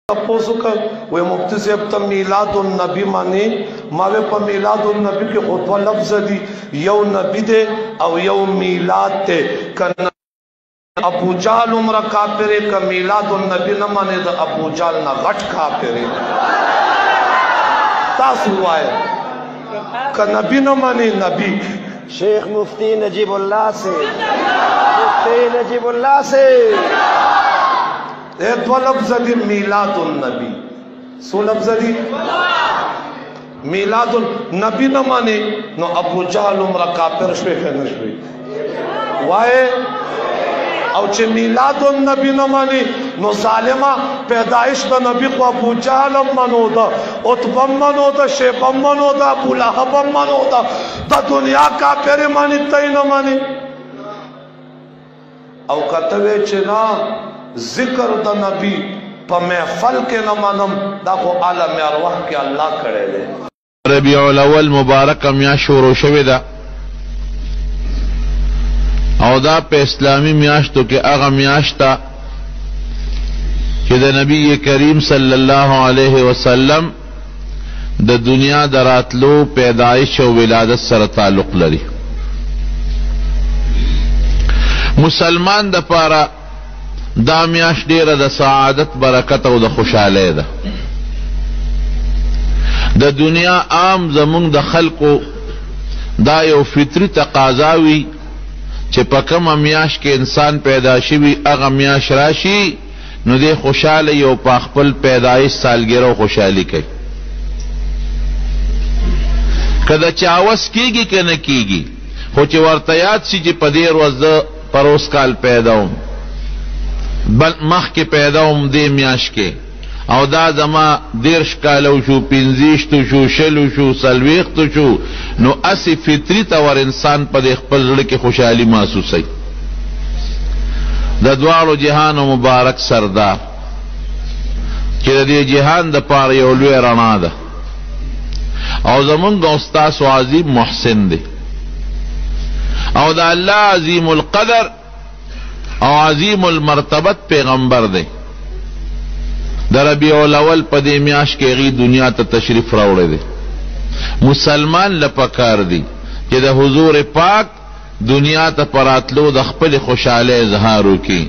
تپوسو کا وہ مفتی صاحب تا میلاد النبی مانی ماوے پا میلاد النبی کی خطوہ لفظ دی یو نبی دے او یو میلاد تے کنا ابو جال عمرہ کافرے کا میلاد النبی نمانے دا ابو جال نا غٹ کافرے تاس ہوا ہے کہ نبی نمانے نبی شیخ مفتی نجیب اللہ سے مفتی نجیب اللہ سے دو لفظ دی میلاد النبی سو لفظ دی میلاد النبی نمانے نو ابو جہل عمرہ کافر شوی کہ نشوی وائے او چه میلاد النبی نمانی نو ظالمہ پیدائش دا نبی کو ابو جہلم منو دا عطبم منو دا شیبم منو دا ابو لہبم منو دا دا دنیا کافر مانی تای نمانی او کتوے چنا ذکر دا نبی پا محفل کے نمانم دا کو عالم ارواح کے اللہ کرے لے ربیع الاول مبارک میاش شروع شوی دا او دا پہ اسلامی میاشتو کے اغا میاشتا کہ دا نبی کریم صلی اللہ علیہ وسلم دا دنیا دا راتلو پیدائش و ولادت سر تعلق لری مسلمان دا پارا دا میاش دیر دا سعادت برکت او دا خوشحالی دا دا دنیا عام زمون دا خلقو دا یو فطری تقاضاوی چه پا کم میاش کے انسان پیدا شوی اغا میاش راشی نو دے خوشحالی او پا خپل پیدایش سالگرہ خوشحالی کئی کدا چاوس کیگی که نکیگی خو چه ورطیات سی چه پا دیر وزد پروس کال پیداوم بل مخ کے پیداوم دے میاش کے او دا زما دیرش کالو شو پینزیشتو شو شلو شو سلویختو شو نو اسی فطری تور انسان پا دے خپل لڑکی خوشحالی محسوسی دا دوارو جہان و مبارک سردار چی دا دی جہان دا پار یولوی رنا دا او زمانگا استاس و عظیم محسن دے او دا اللہ عظیم القدر او عظیم المرتبت پیغمبر دے دا ربیع الاول پا دے میاش کے غی دنیا تا تشریف راوڑے دے مسلمان لپکار دی کہ دا حضور پاک دنیا تا پراتلو دا خپل خوشحال اظہارو کی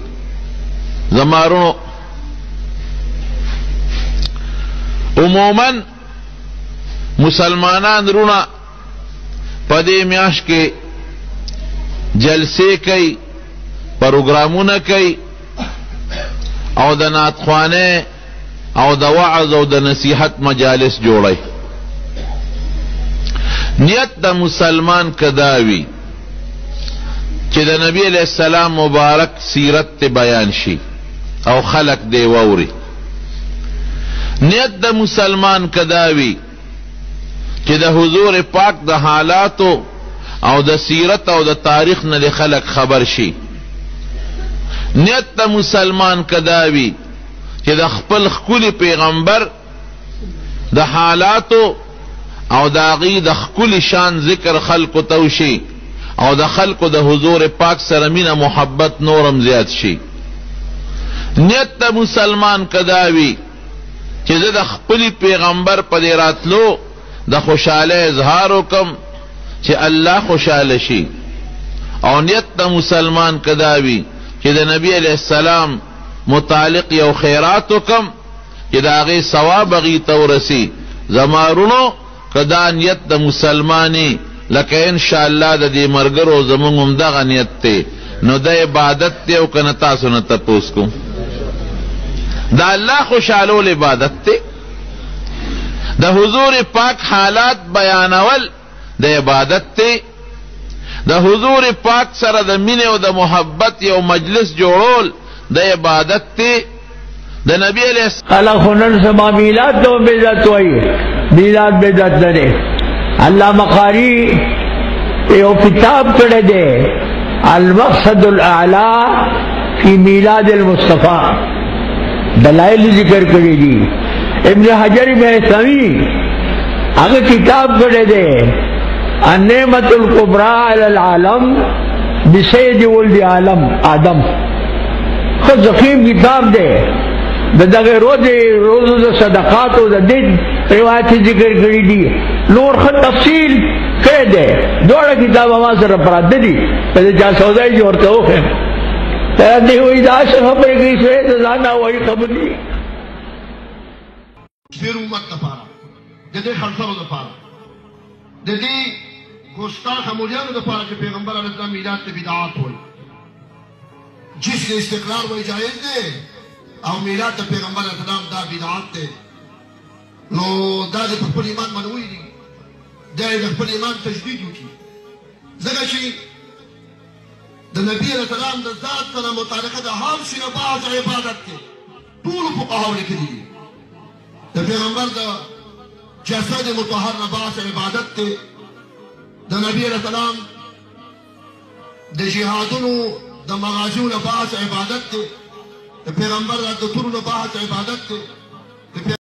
زمارونو عموماً مسلمانان رونا پا دے میاش کے جلسے کئی پروگرامون کئی او دا ناتخوانے او دا وعظ او دا نصیحت مجالس جوڑے نیت دا مسلمان کداوی چی دا نبی علیہ السلام مبارک سیرت تے بیان شی او خلق دے ووری نیت دا مسلمان کداوی چی دا حضور پاک دا حالاتو او دا سیرت او دا تاریخ نا خلق خبر شی نیت دا مسلمان کداوی کہ دا خپل خکل پیغمبر دا حالاتو او دا غی دا خکل شان ذکر خلق توشی او دا خلق دا حضور پاک سرمین محبت نورم زیاد شی نیت دا مسلمان کداوی کہ دا خپل پیغمبر پدیراتلو دا خوشحال اظہارو کم کہ اللہ خوشحال شی او نیت دا مسلمان کداوی کہ دا نبی علیہ السلام متعلق یو خیراتو کم کہ دا غی ثواب غی تورسی زمارونو کدا نیت دا مسلمانی لکہ انشاءاللہ دا دی مرگرو زمانگم دا غنیت تے نو دا عبادت تے او کنتاسو نتپوس کو دا اللہ خوشحالول عبادت تے دا حضور پاک حالات بیانول دا عبادت تے دا حضور پاک سر دا من و دا محبت یو مجلس جوڑول دا عبادت تے دا نبی علیہ السلام اللہ خنن سما میلاد دو بیدت ہوئی میلاد بیدت دنے اللہ مقاری یو کتاب کڑے دے المقصد الاعلی فی میلاد المصطفیٰ دلائل ذکر کرے دی ابن حجر میثمی اگر کتاب کڑے دے النعمت الکبریٰ علی العالم بسید ولد عالم آدم خود زخیم کتاب دے د دغه روزو د صدقاتو د دین روایت ذکر کړی دي نور خط تفصیل کړی دی دواړه کتاب ما سره پراته دي د چا سودای جوړته وخم ته دې وې دا خبرې کوي چې ځان نه وایي خبرې ډېر امت لپاره د دې خلفانو لپاره د دې ګستاخه مولیانو لپاره چې پیغمبر علیه السلام میلاد ته بدعات وایي جشن استقلال وایي جایز دی او میلاد ته پیغمبر علیه السلام دا بدعات دی نو دا د خپل ایمان منوي دي دا د خپل ایمان تجدید وکړي ځکه چې د نبي علیه السلام د ذات سره متعلقه د هر شي نه بعض عبادت دی ټولو فقهاو لیکلي دي د پیغمبر د جسد مطهر نه بعض عبادت دی د نبي علیه السلام د جهادونو د مغازیو نه بعض عبادت دی د پیغمبر د تورو نه بعض عبادت دی